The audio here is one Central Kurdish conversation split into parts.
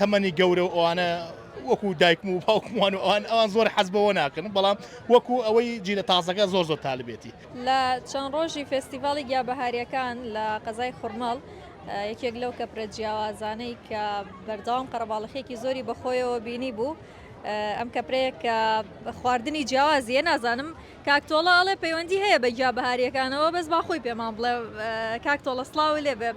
تەمەنی گەورە و ئەوانە وەکو دایکم و باوکمان و ئەوان زۆر حەز بەوە ناکەن بەڵام وەکو ئەوەی جیلە تازەکە زۆر زۆر تالبێتی لە چەند ڕۆژی فستیڤاڵی گیابەهاریەکان لە قەزای خوڕناڵ یەکێک لەو کەپرە جیاوازانەی کە بەردەوام قەرەباڵغێکی زۆری بەخۆیەوە بینی بوو ئەم کەپرەیە کە خواردنی جیاوازیە نازانم کاکتۆڵە ئەڵێ پەیوەندی هەیە بە گیابەهاریەکانەوە بەس باخۆی پێمان بڵێ کاکتۆڵە سڵاو لێ بێ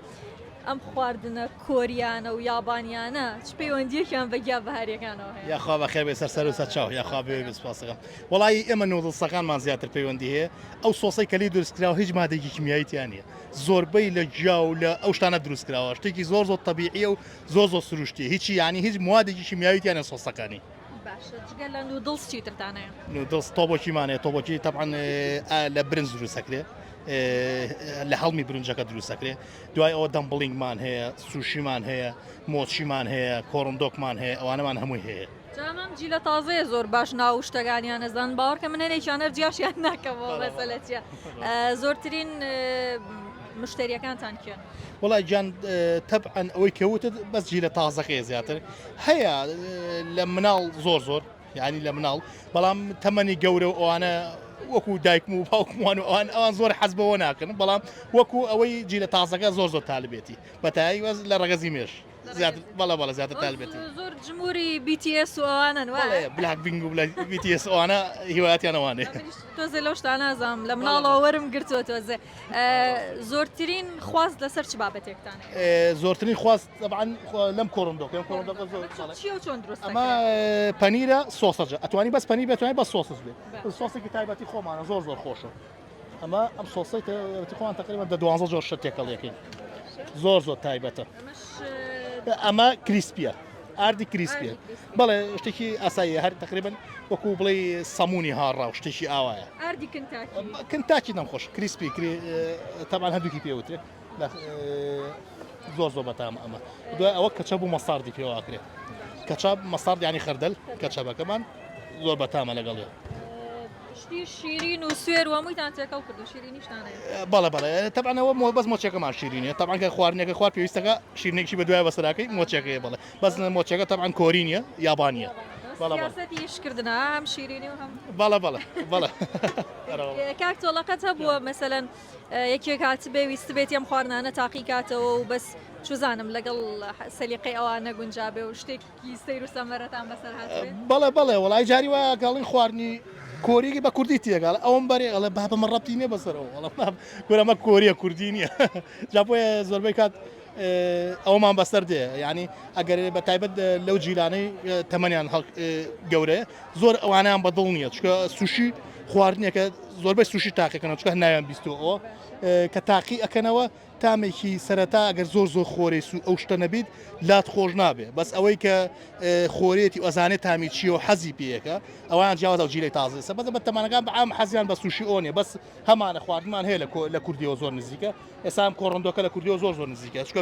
ئەم خواردنە کۆریانە و یابانیانە چ پەیوەندیەکیان بە گیابەهاریەکانەوە هەیە یاخوا بەخێر بێ سەر و سەرچاو یاخوا بێ بسپاسەکەم وڵی ئێمە نودڵسەکانمان زیاتر پەیوەندی هەیە ئەو سۆسەی کەلی دروستکراوە هیچ مادێکی کیمیاییتیان نیە زۆربەی لە جیا و لە ئەو شتانە دروستکراوە شتێکی زۆر زۆر تەبیعیە و زۆر زۆر سروشتی هیچی ینی هیچ موادێکی کیمیاییتیانە سۆسەکانی باشە جگە لە نودڵس چی ترتانەیە نودڵس تۆبۆکیمانەیە تۆبۆکی تەبعەن لە برنج دروستەکرێ لە هەڵمی برنجەکە دروستەکرێ دوای ئەوە دەمبڵینگمان هەیە سوشیمان هەیە مۆچیمان هەیە کۆڕندۆکمان هەیە ئەوانەمان هەمووی هەیە جامام جی لە تازەیە زۆر باش ناو شتەکانیان نەزان باوەڕکە من هەنێکیانە جیاشیان ناکەمەوە مەسەلەتیە زۆرترین مشتریەکانتان کێن وڵای جان تەبعەن ئەوەی کەوتت بەس جی لە تازەکەی زیاتر هەیە لە مناڵ زۆر زۆر یعنی لە مناڵ بەڵام تەمەنی گەورە و ئەوانە وەکو دایکم و باوکمان و ئەوان زۆر حەز بەوە ناکەن بەڵام وەکو ئەوەی جی لە تازەکە زۆر زۆر تالبێتی بەتایی وەز لە ڕەگەزی مێش بەڵە زیاتر تالبێتی زۆر جمهوری BTS و ئەوانن وایە بلاک بینگ و BTS ئەوانە هیوایەتیان ئەوانێ تۆزێ لەو شتانە نازانم لە مناڵەوە وەرم گرتووە تۆزێ زۆرترین خواست لەسەر چ بابەتێکتانە زۆرترین خواست طبعاً لەم کۆڕندۆک زۆر چی و چۆن دروست ئەمە پەنیرە سۆسەجە ئەتوانی بەس پەنیر بێتوانی بە سۆسس بێت سۆسێکی تایبەتی خۆمانە زۆر زۆر خۆشە ئەمە ئەم سۆسی تایبەتی خۆمان تقریبا 12 جۆر شت تێکەڵیەکەین زۆر زۆر تایبەتە ئەمە کریسپیە ئاردی کریسپیە بەڵێ شتێکی ئاساییە هەر تقریبا وەکو بڵێ سەمونی هاڕا و شتێکی ئاوایە ئاردی کنتاکی نەخۆش کریسپی تەمان هەردووکی پێوترێ زۆر زۆر بەتام ئەمە دوای ئەوە کەچەب و مەساردی پێواکرێت کەچاب مەسارد ینی خردل کەچەبەکەمان زۆر بەتامە لەگەڵێ شیرین و سوێر و هەموویتان تێکەڵ کرد و شیرینیشتانەیە بەڵێ تەبانەوە بەس مۆچەکەمان شیرینە تەبانکە خواردنێکە خوارد پێویستەکە شیرنێکی بە دوای بەسەراکەی مۆچەکەی بڵێ بەس مۆچەکە تەبان کۆرینیە یابانیە یشکردنا هەم شیرینی و هەم بەڵێ کاکتۆڵەکەت هەبووە مەسەلەن یەکێک هاتبێ ویست بێت ئەم خواردنانە تاقی کاتەوە و بەس چوزانم لەگەڵ سەلیقەی ئەوانە گونجابێ و شتێکی سەیر و سەمەرەتان بەسەر هاتبێت بەڵێ وڵای جاری وایە گەڵین خواردنی کۆریگە بە کوردی تێگەڵ ئەوم بەرێ ئەڵێ بابە من ڕەبتی نیە بەسەرەوە گۆرەمە کۆریە کوردی نییە جاپۆیە زۆربەی کات ئەومان بەسەر دێ ینی ئەگەر بە تایبەت لەو جیلانەی تەمەنیان گەورەیە زۆر ئەوانیان بەدڵ نییە چکە سوشی خواردنێکە زۆربەی سوشی تاقیەکەنەوە چکە ناویان بیستەوە کە تاقی ئەکەنەوە تامێکی سەرەتا ئەگەر زۆر خۆرەی ئەو شتە نەبیت لات خۆش نابێ بەس ئەوەی کە خۆرێتی ئەزانێت تامی چیە و حەزی پێیەکە ئەوان جیاواز و جیلەی تازە سە بەدە بە تەمانەکان بەعام حەزیان بە سوشی ئۆنێ بەس هەمانە خواردنمان هەیە لە کوردیەوە زۆر نزیکە ئێستا ئەم کۆڕندۆکە لە کوردیەوە زۆر نزیکە چکە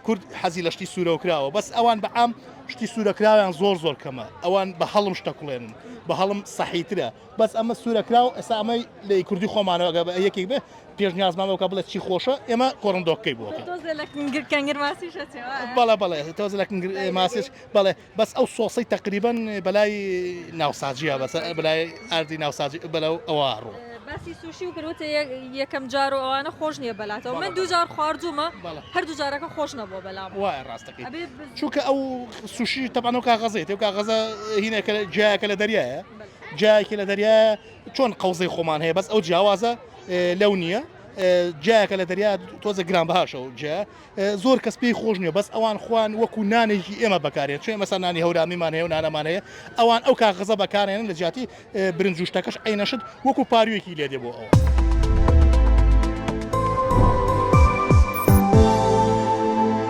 کورد حەزی لە شتی سوورەوکراوە بەس ئەوان بەعام شتی سوورەکراویان زۆر کەمە ئەوان بە هەڵم شتە کوڵێنن بە هەڵم سەحیترە بەس ئەمە سوورەکراوە ئێستا ئەمەی لە کوردی خۆمانەوە یەکێک بێ پێشنیازمانەوە کە بڵێت چی خۆشە ئێمە کۆڕندۆکەی بووەکە بەڵێ تۆز لە ماسیش بەڵێ بەس ئەو سۆسەی تقریبان بەلای ناوساجیە بەس بەلای ئاردی ناوساجی بەلەو ئەوە ڕوو باسی سوشی و کردوتە یەکەم جار و ئەوانە خۆش نییە بەلاتەوە من دوو جار خواردومە هەردوو جارەکە خۆش نەبووە بەلام وایە ڕاستەکەی چونکە ئەو سوشی تەبان و کاغەزێت و کاغەزە هینێکە جایەکە لە دەریایە جایەکی لە دەریایە چۆن قەوزەی خۆمان هەیە بەس ئەو جیاوازە لەو نییە جایەکە لە دەریا تۆزە گران بەهاشەوە جا زۆر کەس پێی خۆش نییە بەس ئەوان خوان وەکو نانێکی ئێمە بەکارێت چێ مەسا نانی هەورامیمان هەیە و نانەمان هەیە ئەوان ئەو کاغەزە بەکارێنن لە جیاتی برنجوشتەکەش عینەشت وەکو پارویەکی لێ دێ بۆ ئەوە.